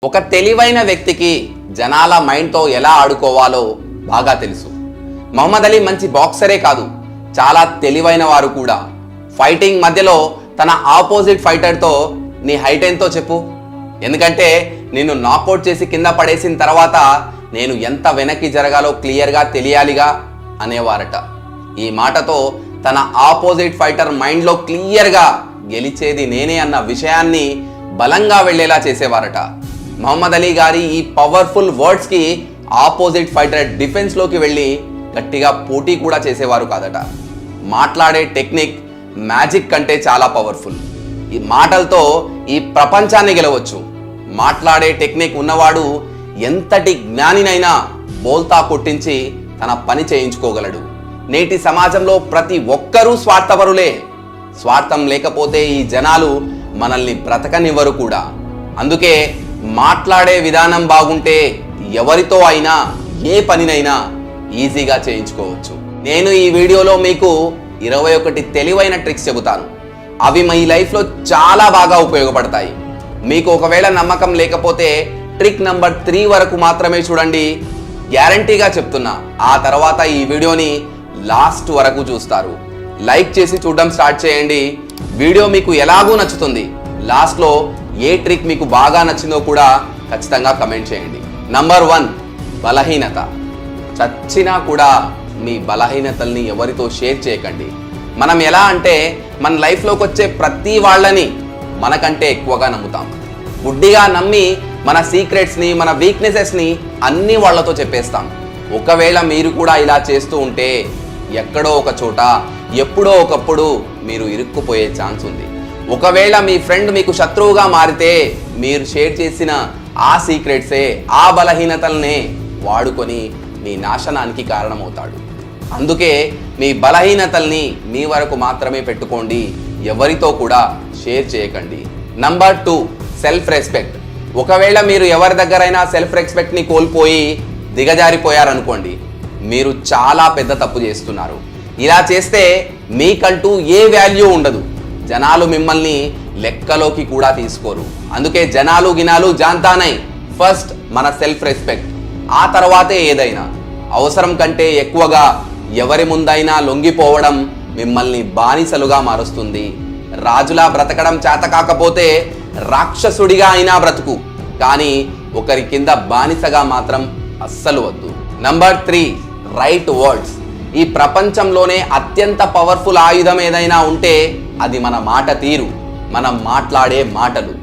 ఒక తెలివైన వ్యక్తికి జనాల మైండ్తో ఎలా ఆడుకోవాలో బాగా తెలుసు. మహమ్మద్ అలీ మంచి బాక్సరే కాదు, చాలా తెలివైన వారు కూడా. ఫైటింగ్ మధ్యలో తన ఆపోజిట్ ఫైటర్తో నీ హైట్ ఎంతో చెప్పు, ఎందుకంటే నిన్ను నాకౌట్ చేసి కింద పడేసిన తర్వాత నేను ఎంత వెనక్కి జరగాలో క్లియర్గా తెలియాలిగా అనేవారట. ఈ మాటతో తన ఆపోజిట్ ఫైటర్ మైండ్లో క్లియర్గా గెలిచేది నేనే అన్న విషయాన్ని బలంగా వెళ్లేలా చేసేవారట. మహమ్మద్ అలీ గారి ఈ పవర్ఫుల్ వర్డ్స్కి ఆపోజిట్ ఫైటర్ డిఫెన్స్లోకి వెళ్ళి గట్టిగా పోటీ కూడా చేసేవారు కాదట. మాట్లాడే టెక్నిక్ మ్యాజిక్ కంటే చాలా పవర్ఫుల్. ఈ మాటలతో ఈ ప్రపంచాన్ని గెలవచ్చు. మాట్లాడే టెక్నిక్ ఉన్నవాడు ఎంతటి జ్ఞానినైనా బోల్తా కొట్టించి తన పని చేయించుకోగలడు. నేటి సమాజంలో ప్రతి ఒక్కరూ స్వార్థపరులే. స్వార్థం లేకపోతే ఈ జనాలు మనల్ని బ్రతకనివ్వరు కూడా. అందుకే మాట్లాడే విధానం బాగుంటే ఎవరితో అయినా ఏ పనినైనా ఈజీగా చేయించుకోవచ్చు. నేను ఈ వీడియోలో మీకు 21 తెలివైన ట్రిక్స్ చెబుతాను. అవి మీ లైఫ్లో చాలా బాగా ఉపయోగపడతాయి. మీకు ఒకవేళ నమ్మకం లేకపోతే ట్రిక్ నంబర్ 3 వరకు మాత్రమే చూడండి. గ్యారంటీగా చెప్తున్నా, ఆ తర్వాత ఈ వీడియోని లాస్ట్ వరకు చూస్తారు. లైక్ చేసి చూడడం స్టార్ట్ చేయండి. వీడియో మీకు ఎలాగూ నచ్చుతుంది. లాస్ట్లో ఏ ట్రిక్ మీకు బాగా నచ్చిందో కూడా ఖచ్చితంగా కమెంట్ చేయండి. నంబర్ 1, బలహీనత. చచ్చినా కూడా మీ బలహీనతల్ని ఎవరితో షేర్ చేయకండి. మనం ఎలా అంటే మన లైఫ్లోకి వచ్చే ప్రతి వాళ్ళని మనకంటే ఎక్కువగా నమ్ముతాం. గుడ్డిగా నమ్మి మన సీక్రెట్స్ని, మన వీక్నెసెస్ని అన్ని వాళ్ళతో చెప్పేస్తాం. ఒకవేళ మీరు కూడా ఇలా చేస్తూ ఉంటే ఎక్కడో ఒక చోట ఎప్పుడో ఒకప్పుడు మీరు ఇరుక్కుపోయే ఛాన్స్ ఉంది. ఒకవేళ మీ ఫ్రెండ్ మీకు శత్రువుగా మారితే మీరు షేర్ చేసిన ఆ సీక్రెట్సే, ఆ బలహీనతలనే వాడుకొని మీ నాశనానికి కారణమవుతాడు. అందుకే మీ బలహీనతల్ని మీ వరకు మాత్రమే పెట్టుకోండి, ఎవరితో కూడా షేర్ చేయకండి. Number 2, self respect. ఒకవేళ మీరు ఎవరి దగ్గరైనా సెల్ఫ్ రెస్పెక్ట్ని కోల్పోయి దిగజారిపోయారనుకోండి, మీరు చాలా పెద్ద తప్పు చేస్తున్నారు. ఇలా చేస్తే మీకంటూ ఏ వాల్యూ ఉండదు. జనాలు మిమ్మల్ని లెక్కలోకి కూడా తీసుకోరు. అందుకే జనాలు గినాలు జాంతానై, ఫస్ట్ మన సెల్ఫ్ రెస్పెక్ట్, ఆ తర్వాతే ఏదైనా. అవసరం కంటే ఎక్కువగా ఎవరి ముందైనా లొంగిపోవడం మిమ్మల్ని బానిసలుగా మారుస్తుంది. రాజులా బ్రతకడం చేత కాకపోతే రాక్షసుడిగా అయినా బ్రతుకు, కానీ ఒకరి కింద బానిసగా మాత్రం అస్సలు వద్దు. Number 3, right words. ఈ ప్రపంచంలోనే అత్యంత పవర్ఫుల్ ఆయుధం ఏదైనా ఉంటే అది మన మాట తీరు, మనం మాట్లాడే మాటలు.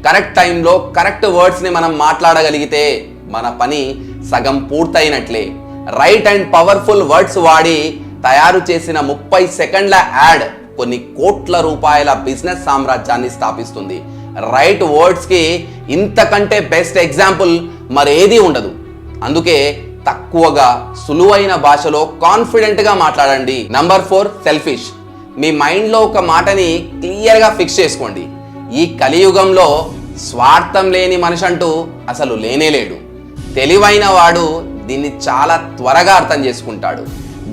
కరెక్ట్ టైంలో కరెక్ట్ వర్డ్స్ని మనం మాట్లాడగలిగితే మన పని సగం పూర్తయినట్లే. రైట్ అండ్ పవర్ఫుల్ వర్డ్స్ వాడి తయారు చేసిన 30 సెకండ్ల యాడ్ కొన్ని కోట్ల రూపాయల బిజినెస్ సామ్రాజ్యాన్ని స్థాపిస్తుంది. రైట్ వర్డ్స్కి ఇంతకంటే బెస్ట్ ఎగ్జాంపుల్ మరేదీ ఉండదు. అందుకే తక్కువగా సులువైన భాషలో కాన్ఫిడెంట్గా మాట్లాడండి. Number 4, selfish. మీ మైండ్లో ఒక మాటని క్లియర్గా ఫిక్స్ చేసుకోండి. ఈ కలియుగంలో స్వార్థం లేని మనిషి అంటూ అసలు లేనేలేడు. తెలివైన వాడు దీన్ని చాలా త్వరగా అర్థం చేసుకుంటాడు.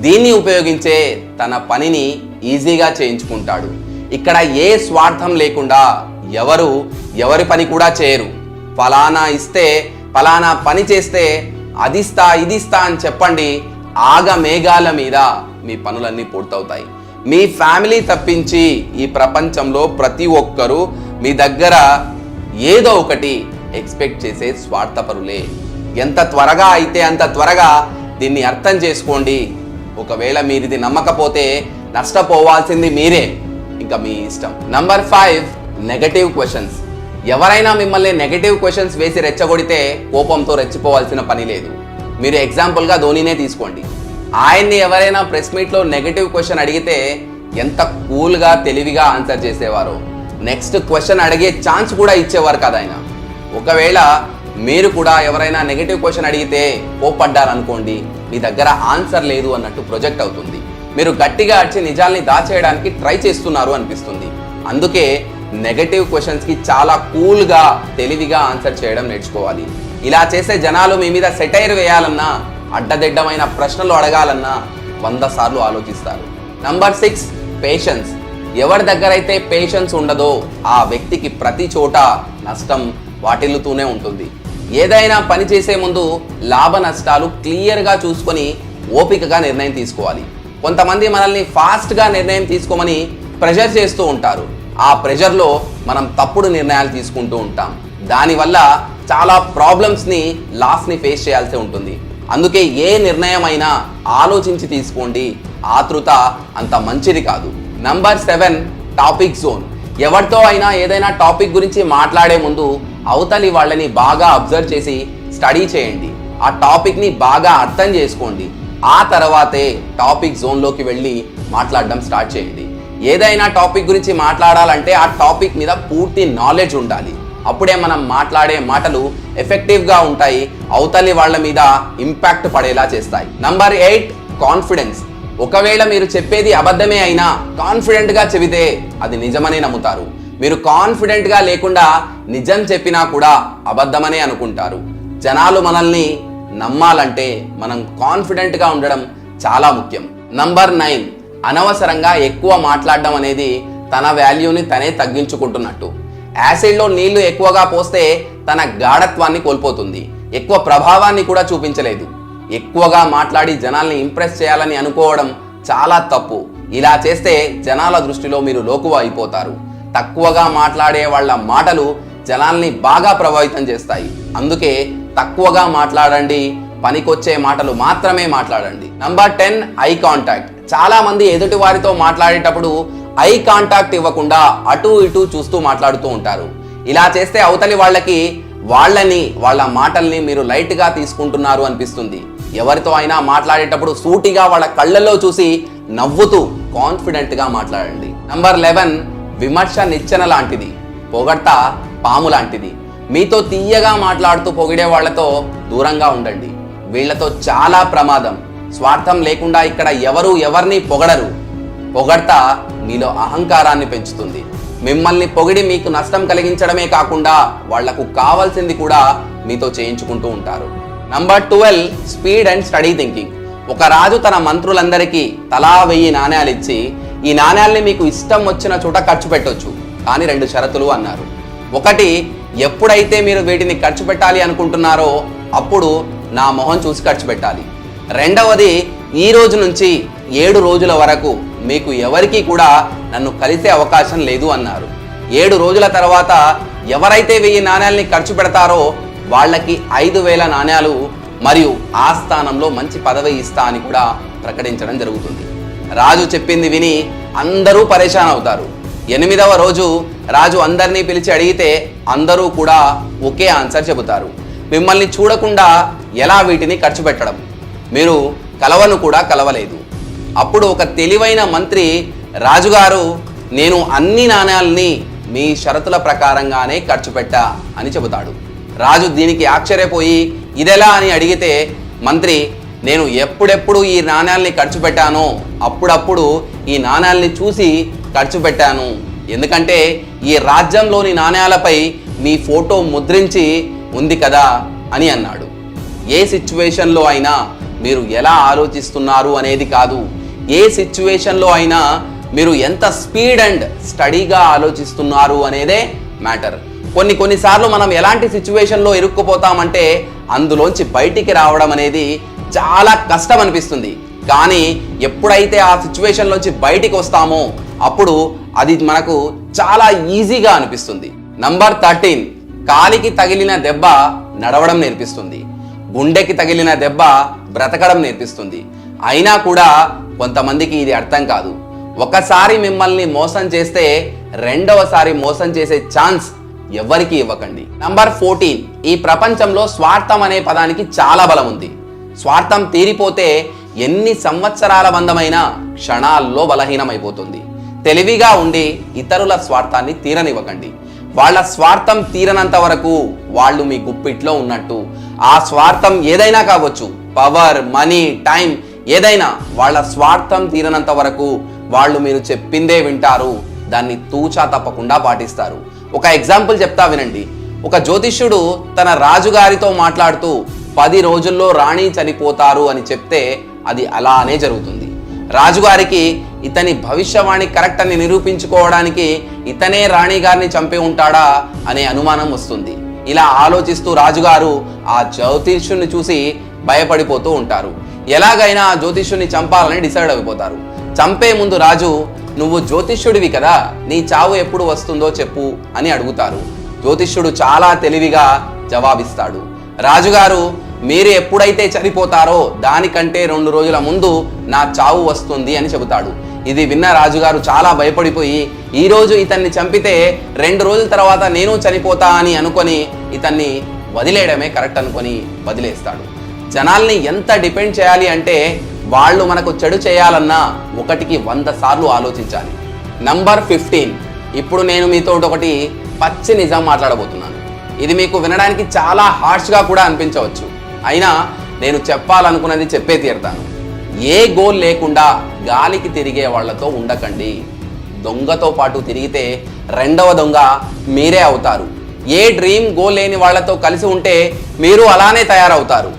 దీన్ని ఉపయోగించే తన పనిని ఈజీగా చేయించుకుంటాడు. ఇక్కడ ఏ స్వార్థం లేకుండా ఎవరి పని కూడా చేయరు. ఫలానా ఇస్తే, ఫలానా పని చేస్తే అదిస్తా ఇదిస్తా అని చెప్పండి, ఆగమేఘాల మీద మీ పనులన్నీ పూర్తవుతాయి. మీ ఫ్యామిలీ తప్పించి ఈ ప్రపంచంలో ప్రతి ఒక్కరూ మీ దగ్గర ఏదో ఒకటి ఎక్స్పెక్ట్ చేసే స్వార్థపరులే. ఎంత త్వరగా అయితే అంత త్వరగా దీన్ని అర్థం చేసుకోండి. ఒకవేళ మీరు ఇది నమ్మకపోతే నష్టపోవాల్సింది మీరే, ఇంకా మీ ఇష్టం. Number 5, negative questions. ఎవరైనా మిమ్మల్ని నెగటివ్ క్వశ్చన్స్ వేసి రెచ్చగొడితే కోపంతో రెచ్చిపోవాల్సిన పని లేదు. మీరు ఎగ్జాంపుల్గా ధోనీనే తీసుకోండి. ఆయన్ని ఎవరైనా ప్రెస్ మీట్లో నెగటివ్ క్వశ్చన్ అడిగితే ఎంత కూల్గా తెలివిగా ఆన్సర్ చేసేవారు. నెక్స్ట్ క్వశ్చన్ అడిగే ఛాన్స్ కూడా ఇచ్చేవారు కదా ఆయన. ఒకవేళ మీరు కూడా ఎవరైనా నెగటివ్ క్వశ్చన్ అడిగితే కోప్పడ్డారనుకోండి, మీ దగ్గర ఆన్సర్ లేదు అన్నట్టు ప్రొజెక్ట్ అవుతుంది. మీరు గట్టిగా అడిచి నిజాల్ని దాచేయడానికి ట్రై చేస్తున్నారు అనిపిస్తుంది. అందుకే నెగటివ్ క్వశ్చన్స్కి చాలా కూల్గా తెలివిగా ఆన్సర్ చేయడం నేర్చుకోవాలి. ఇలా చేసే జనాలు మీ మీద సెటైర్ వేయాలన్నా, అడ్డదిడ్డమైన ప్రశ్నలు అడగాలన్నా 100 సార్లు ఆలోచిస్తారు. Number 6, patience. ఎవరి దగ్గర అయితే పేషెన్స్ ఉండదో ఆ వ్యక్తికి ప్రతి చోట నష్టం వాటిల్లుతూనే ఉంటుంది. ఏదైనా పని చేసే ముందు లాభ నష్టాలు క్లియర్గా చూసుకొని ఓపికగా నిర్ణయం తీసుకోవాలి. కొంతమంది మనల్ని ఫాస్ట్గా నిర్ణయం తీసుకోమని ప్రెషర్ చేస్తూ ఉంటారు. ఆ ప్రెషర్లో మనం తప్పుడు నిర్ణయాలు తీసుకుంటూ ఉంటాం. దానివల్ల చాలా ప్రాబ్లమ్స్ని, లాస్ని ఫేస్ చేయాల్సి ఉంటుంది. అందుకే ఏ నిర్ణయం అయినా ఆలోచించి తీసుకోండి. ఆతృత అంత మంచిది కాదు. Number 7, topic zone. ఎవరితో అయినా ఏదైనా టాపిక్ గురించి మాట్లాడే ముందు అవతలి వాళ్ళని బాగా అబ్జర్వ్ చేసి స్టడీ చేయండి. ఆ టాపిక్ని బాగా అర్థం చేసుకోండి. ఆ తర్వాతే టాపిక్ జోన్లోకి వెళ్ళి మాట్లాడడం స్టార్ట్ చేయండి. ఏదైనా టాపిక్ గురించి మాట్లాడాలంటే ఆ టాపిక్ మీద పూర్తి నాలెడ్జ్ ఉండాలి. అప్పుడే మనం మాట్లాడే మాటలు ఎఫెక్టివ్గా ఉంటాయి, అవతలి వాళ్ళ మీద ఇంపాక్ట్ పడేలా చేస్తాయి. Number 8, confidence. ఒకవేళ మీరు చెప్పేది అబద్ధమే అయినా కాన్ఫిడెంట్గా చెబితే అది నిజమనే నమ్ముతారు. మీరు కాన్ఫిడెంట్గా లేకుండా నిజం చెప్పినా కూడా అబద్ధమనే అనుకుంటారు. జనాలు మనల్ని నమ్మాలంటే మనం కాన్ఫిడెంట్గా ఉండడం చాలా ముఖ్యం. నంబర్ 9, అనవసరంగా ఎక్కువ మాట్లాడడం అనేది తన వాల్యూని తనే తగ్గించుకుంటున్నట్టు. యాసిడ్లో నీళ్లు ఎక్కువగా పోస్తే తన గాఢత్వాన్ని కోల్పోతుంది. ఎక్కువ ప్రభావాన్ని కూడా చూపించలేదు. ఎక్కువగా మాట్లాడి జనాల్ని ఇంప్రెస్ చేయాలని అనుకోవడం చాలా తప్పు. ఇలా చేస్తే జనాల దృష్టిలో మీరు లోకువ అయిపోతారు. తక్కువగా మాట్లాడే వాళ్ళ మాటలు జనాల్ని బాగా ప్రభావితం చేస్తాయి. అందుకే తక్కువగా మాట్లాడండి, పనికొచ్చే మాటలు మాత్రమే మాట్లాడండి. Number 10, eye contact. చాలా మంది ఎదుటి వారితో మాట్లాడేటప్పుడు ఐ కాంటాక్ట్ ఇవ్వకుండా అటు ఇటు చూస్తూ మాట్లాడుతూ ఉంటారు. ఇలా చేస్తే అవతలి వాళ్ళ మాటల్ని మీరు లైట్గా తీసుకుంటున్నారు అనిపిస్తుంది. ఎవరితో అయినా మాట్లాడేటప్పుడు సూటిగా వాళ్ళ కళ్ళల్లో చూసి నవ్వుతూ కాన్ఫిడెంట్గా మాట్లాడండి. నంబర్ 11, విమర్శ నిచ్చెన లాంటిది, పొగడ్త పాము లాంటిది. మీతో తీయగా మాట్లాడుతూ పొగిడే వాళ్లతో దూరంగా ఉండండి. వీళ్లతో చాలా ప్రమాదం. స్వార్థం లేకుండా ఇక్కడ ఎవరిని పొగడరు. పొగడ్త మీలో అహంకారాన్ని పెంచుతుంది. మిమ్మల్ని పొగిడి మీకు నష్టం కలిగించడమే కాకుండా వాళ్లకు కావాల్సింది కూడా మీతో చేయించుకుంటూ ఉంటారు. Number 12, speed and study thinking. ఒక రాజు తన మంత్రులందరికీ తలా 1000 నాణ్యాలు ఇచ్చి, ఈ నాణ్యాల్ని మీకు ఇష్టం వచ్చిన చోట ఖర్చు పెట్టొచ్చు, కానీ 2 షరతులు అన్నారు. ఒకటి, ఎప్పుడైతే మీరు వీటిని ఖర్చు పెట్టాలి అనుకుంటున్నారో అప్పుడు నా మొహం చూసి ఖర్చు పెట్టాలి. రెండవది, ఈ రోజు నుంచి 7 రోజుల వరకు మీకు ఎవరికి కూడా నన్ను కలిసే అవకాశం లేదు అన్నారు. 7 రోజుల తర్వాత ఎవరైతే 1000 నాణ్యాల్ని ఖర్చు పెడతారో వాళ్ళకి 5000 నాణ్యాలు మరియు ఆ స్థానంలో మంచి పదవి ఇస్తా అని కూడా ప్రకటించడం జరుగుతుంది. రాజు చెప్పింది విని అందరూ పరేషాన్ అవుతారు. 8వ రోజు రాజు అందరినీ పిలిచి అడిగితే అందరూ కూడా ఒకే ఆన్సర్ చెబుతారు. మిమ్మల్ని చూడకుండా ఎలా వీటిని ఖర్చు పెట్టడం, మీరు కలవను కూడా కలవలేదు. అప్పుడు ఒక తెలివైన మంత్రి, రాజుగారు నేను అన్ని నాణ్యాలని మీ షరతుల ప్రకారంగానే ఖర్చు పెట్టా అని చెబుతాడు. రాజు దీనికి ఆశ్చర్యపోయి ఇదెలా అని అడిగితే మంత్రి, నేను ఎప్పుడెప్పుడు ఈ నాణ్యాల్ని ఖర్చు పెట్టానో అప్పుడప్పుడు ఈ నాణ్యాల్ని చూసి ఖర్చు పెట్టాను. ఎందుకంటే ఈ రాజ్యంలోని నాణ్యాలపై మీ ఫోటో ముద్రించి ఉంది కదా అని అన్నాడు. ఏ సిచ్యువేషన్లో అయినా మీరు ఎలా ఆలోచిస్తున్నారు అనేది కాదు, ఏ సిచ్యువేషన్లో అయినా మీరు ఎంత స్పీడ్ అండ్ స్టడీగా ఆలోచిస్తున్నారు అనేదే మ్యాటర్. కొన్నిసార్లు మనం ఎలాంటి సిచ్యువేషన్లో ఇరుక్కుపోతామంటే అందులోంచి బయటికి రావడం అనేది చాలా కష్టం అనిపిస్తుంది. కానీ ఎప్పుడైతే ఆ సిచ్యువేషన్లోంచి బయటికి వస్తామో అప్పుడు అది మనకు చాలా ఈజీగా అనిపిస్తుంది. నంబర్ 13, కాలికి తగిలిన దెబ్బ నడవడం నేర్పిస్తుంది, గుండెకి తగిలిన దెబ్బ బ్రతకడం నేర్పిస్తుంది. అయినా కూడా కొంతమందికి ఇది అర్థం కాదు. ఒకసారి మిమ్మల్ని మోసం చేస్తే రెండవసారి మోసం చేసే ఛాన్స్ ఎవరికి ఇవ్వకండి. నంబర్ 14, ఈ ప్రపంచంలో స్వార్థం అనే పదానికి చాలా బలం ఉంది. స్వార్థం తీరిపోతే ఎన్ని సంవత్సరాల బంధమైనా క్షణాల్లో బలహీనమైపోతుంది. తెలివిగా ఉండి ఇతరుల స్వార్థాన్ని తీరనివ్వకండి. వాళ్ళ స్వార్థం తీరనంత వరకు వాళ్ళు మీ గుప్పిట్లో ఉన్నట్టు. ఆ స్వార్థం ఏదైనా కావచ్చు, పవర్, మనీ, టైం, ఏదైనా. వాళ్ళ స్వార్థం తీరనంత వరకు వాళ్ళు మీరు చెప్పిందే వింటారు, దాన్ని తూచా తప్పకుండా పాటిస్తారు. ఒక ఎగ్జాంపుల్ చెప్తా వినండి. ఒక జ్యోతిష్యుడు తన రాజుగారితో మాట్లాడుతూ 10 రోజుల్లో రాణి చనిపోతారు అని చెప్తే అది అలానే జరుగుతుంది. రాజుగారికి ఇతని భవిష్యవాణి కరెక్ట్ అని నిరూపించుకోవడానికి ఇతనే రాణి గారిని చంపి ఉంటాడా అనే అనుమానం వస్తుంది. ఇలా ఆలోచిస్తూ రాజుగారు ఆ జ్యోతిష్యుని చూసి భయపడిపోతూ ఉంటారు. ఎలాగైనా ఆ జ్యోతిష్యుని చంపాలని డిసైడ్ అయిపోతారు. చంపే ముందు రాజు, నువ్వు జ్యోతిష్యుడివి కదా, నీ చావు ఎప్పుడు వస్తుందో చెప్పు అని అడుగుతారు. జ్యోతిష్యుడు చాలా తెలివిగా జవాబిస్తాడు. రాజుగారు, మీరు ఎప్పుడైతే చనిపోతారో దానికంటే 2 రోజుల ముందు నా చావు వస్తుంది అని చెబుతాడు. ఇది విన్న రాజుగారు చాలా భయపడిపోయి, ఈ రోజు ఇతన్ని చంపితే 2 రోజుల తర్వాత నేను చనిపోతా అని అనుకొని ఇతన్ని వదిలేయడమే కరెక్ట్ అనుకొని వదిలేస్తాడు. జనాల్ని ఎంత డిపెండ్ చేయాలి అంటే వాళ్ళు మనకు చెడు చేయాలన్నా 1కి 100 సార్లు ఆలోచించాలి. నంబర్ 15. ఇప్పుడు నేను మీతో ఒకటి పచ్చి నిజం మాట్లాడబోతున్నాను. ఇది మీకు వినడానికి చాలా హార్ష్గా కూడా అనిపించవచ్చు, అయినా నేను చెప్పాలనుకున్నది చెప్పే తీరుతాను. ఏ గోల్ లేకుండా గాలికి తిరిగే వాళ్లతో ఉండకండి. దొంగతో పాటు తిరిగితే 2వ దొంగ మీరే అవుతారు. ఏ డ్రీమ్ గోల్ లేని వాళ్లతో కలిసి ఉంటే మీరు అలానే తయారవుతారు.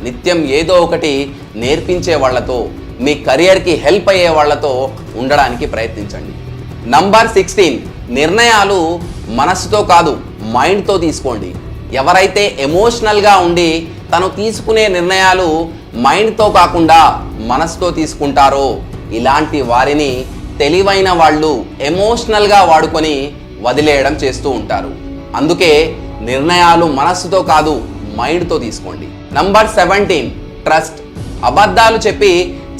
నిత్యం ఏదో ఒకటి నేర్పించే వాళ్లతో, మీ కెరియర్కి హెల్ప్ అయ్యే వాళ్లతో ఉండడానికి ప్రయత్నించండి. నంబర్ 16. నిర్ణయాలు మనసుతో కాదు, మైండ్తో తీసుకోండి. ఎవరైతే ఎమోషనల్గా ఉండి తను తీసుకునే నిర్ణయాలు మైండ్తో కాకుండా మనసుతో తీసుకుంటారో ఇలాంటి వారిని తెలివైన వాళ్ళు ఎమోషనల్గా వాడుకొని వదిలేయడం చేస్తూ ఉంటారు. అందుకే నిర్ణయాలు మనసుతో కాదు, మైండ్తో తీసుకోండి. నంబర్ 17. ట్రస్ట్. అబద్ధాలు చెప్పి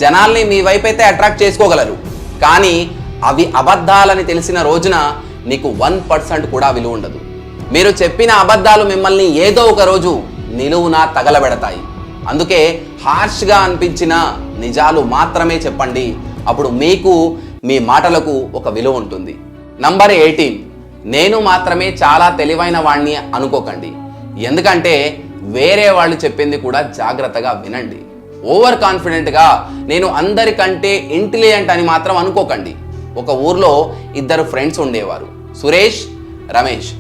జనాల్ని మీ వైపైతే అట్రాక్ట్ చేసుకోగలరు, కానీ అవి అబద్ధాలని తెలిసిన రోజున నీకు 1% కూడా విలువ ఉండదు. మీరు చెప్పిన అబద్ధాలు మిమ్మల్ని ఏదో ఒక రోజు నిలువునా తగలబెడతాయి. అందుకే హార్ష్గా అనిపించిన నిజాలు మాత్రమే చెప్పండి. అప్పుడు మీకు మీ మాటలకు ఒక విలువ ఉంటుంది. నంబర్ 18. నేను మాత్రమే చాలా తెలివైన వాణ్ణి అనుకోకండి. ఎందుకంటే వేరే వాళ్ళు చెప్పింది కూడా జాగ్రత్తగా వినండి. ఓవర్ కాన్ఫిడెంట్గా నేను అందరికంటే ఇంటెలిజెంట్ అని మాత్రం అనుకోకండి. ఒక ఊర్లో 2 ఫ్రెండ్స్ ఉండేవారు, సురేష్, రమేష్.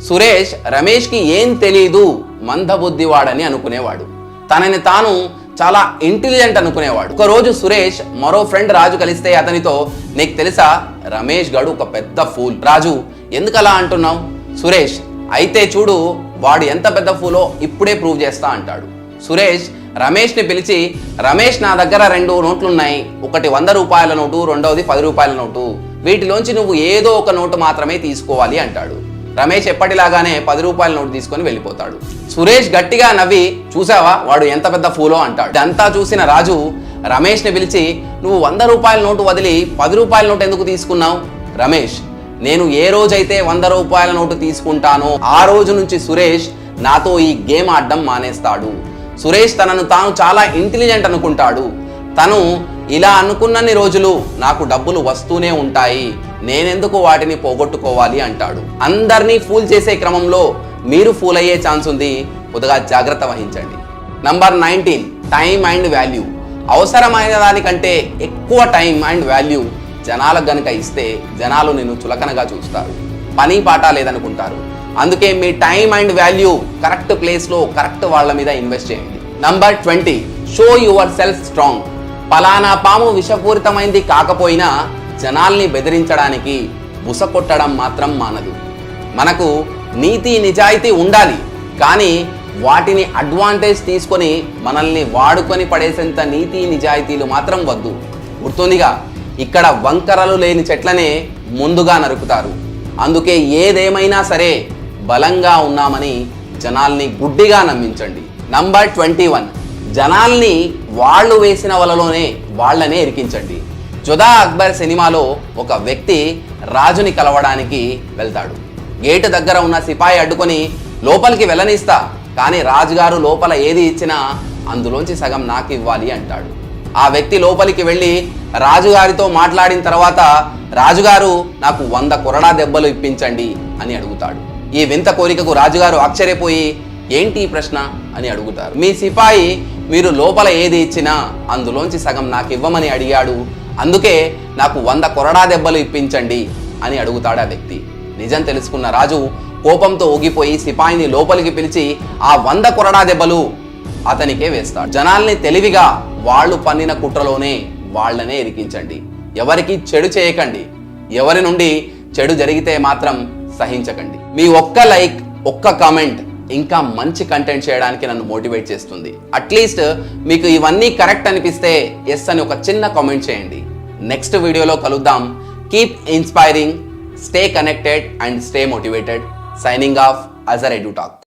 సురేష్ రమేష్కి ఏం తెలీదు, మందబుద్ధివాడని అనుకునేవాడు. తనని తాను చాలా ఇంటెలిజెంట్ అనుకునేవాడు. ఒకరోజు సురేష్ మరో ఫ్రెండ్ రాజు కలిస్తే అతనితో, నీకు తెలుసా రమేష్ గడు ఒక పెద్ద ఫూల్. రాజు, ఎందుకు అలా అంటున్నావు? సురేష్, అయితే చూడు వాడు ఎంత పెద్ద ఫూలో ఇప్పుడే ప్రూవ్ చేస్తా అంటాడు. సురేష్ రమేష్ని పిలిచి, రమేష్, నా దగ్గర 2 నోట్లున్నాయి, ఒకటి 100 రూపాయల నోటు, రెండవది 10 రూపాయల నోటు. వీటిలోంచి నువ్వు ఏదో ఒక నోటు మాత్రమే తీసుకోవాలి అంటాడు. రమేష్ ఎప్పటిలాగానే 10 రూపాయల నోటు తీసుకొని వెళ్ళిపోతాడు. సురేష్ గట్టిగా నవ్వి, చూసావా వాడు ఎంత పెద్ద ఫూలో అంటాడు. ఇదంతా చూసిన రాజు రమేష్ని పిలిచి, నువ్వు 100 రూపాయల నోటు వదిలి 10 రూపాయల నోటు ఎందుకు తీసుకున్నావు? రమేష్, నేను ఏ రోజైతే 100 రూపాయల నోటు తీసుకుంటానో ఆ రోజు నుంచి సురేష్ నాతో ఈ గేమ్ ఆడడం మానేస్తాడు. సురేష్ తనను తాను చాలా ఇంటెలిజెంట్ అనుకుంటాడు. తను ఇలా అనుకున్నన్ని రోజులు నాకు డబ్బులు వస్తూనే ఉంటాయి, నేనెందుకు వాటిని పోగొట్టుకోవాలి అంటాడు. అందరినీ ఫూల్ చేసే క్రమంలో మీరు ఫూల్ అయ్యే ఛాన్స్ ఉంది, కొద్దిగా జాగ్రత్త వహించండి. నంబర్ 19. Time and value. అవసరమైన దానికంటే ఎక్కువ టైం అండ్ వాల్యూ జనాలకు గనుక ఇస్తే జనాలు నిన్ను చులకనగా చూస్తారు, పని పాట లేదనుకుంటారు. అందుకే మీ టైం అండ్ వాల్యూ కరెక్ట్ ప్లేస్లో కరెక్ట్ వాళ్ళ మీద ఇన్వెస్ట్ చేయండి. Number 20. Show your self strong. పలానా పాము విషపూరితమైంది కాకపోయినా జనాల్ని బెదిరించడానికి బుస కొట్టడం మాత్రం మానదు. మనకు నీతి నిజాయితీ ఉండాలి, కానీ వాటిని అడ్వాంటేజ్ తీసుకొని మనల్ని వాడుకొని పడేసేంత నీతి నిజాయితీలు మాత్రం వద్దు. గుర్తుందిగా, ఇక్కడ వంకరలు లేని చెట్లనే ముందుగా నరుకుతారు. అందుకే ఏదేమైనా సరే బలంగా ఉన్నామని జనాల్ని గుడ్డిగా నమ్మించండి. నంబర్ 21. జనాల్ని వాళ్ళు వేసిన వలలోనే వాళ్ళనే ఇరికించండి. జుదా అక్బర్ సినిమాలో ఒక వ్యక్తి రాజుని కలవడానికి వెళ్తాడు. గేటు దగ్గర ఉన్న సిపాయి అడ్డుకొని, లోపలికి వెళ్ళనిస్తా, కానీ రాజుగారు లోపల ఏది ఇచ్చినా అందులోంచి సగం నాకు ఇవ్వాలి అంటాడు. ఆ వ్యక్తి లోపలికి వెళ్ళి రాజుగారితో మాట్లాడిన తర్వాత, రాజుగారు నాకు 100 కొరడా దెబ్బలు ఇప్పించండి అని అడుగుతాడు. ఈ వింత కోరికకు రాజుగారు ఆశ్చర్యపోయి, ఏంటి ఈ ప్రశ్న అని అడుగుతారు. మీ సిపాయి మీరు లోపల ఏది ఇచ్చినా అందులోంచి సగం నాకు ఇవ్వమని అడిగాడు, అందుకే నాకు 100 కొరడా దెబ్బలు ఇప్పించండి అని అడుగుతాడు ఆ వ్యక్తి. నిజం తెలుసుకున్న రాజు కోపంతో ఊగిపోయి సిపాయిని లోపలికి పిలిచి ఆ 100 కొరడా దెబ్బలు అతనికే వేస్తాడు. జనాల్ని తెలివిగా వాళ్ళు పన్నిన కుట్రలోనే వాళ్ళనే ఇరికించండి. ఎవరికి చెడు చేయకండి. ఎవరి నుండి చెడు జరిగితే మాత్రం సహించకండి. మీ ఒక్క లైక్, ఒక్క కామెంట్ ఇంకా మంచి కంటెంట్ చేయడానికి నన్ను మోటివేట్ చేస్తుంది. అట్లీస్ట్ మీకు ఇవన్నీ కరెక్ట్ అనిపిస్తే ఎస్ అని ఒక చిన్న కామెంట్ చేయండి. నెక్స్ట్ వీడియోలో కలుద్దాం. Keep inspiring, stay connected and stay motivated. Signing off Azhar ఎడ్యుటాక్.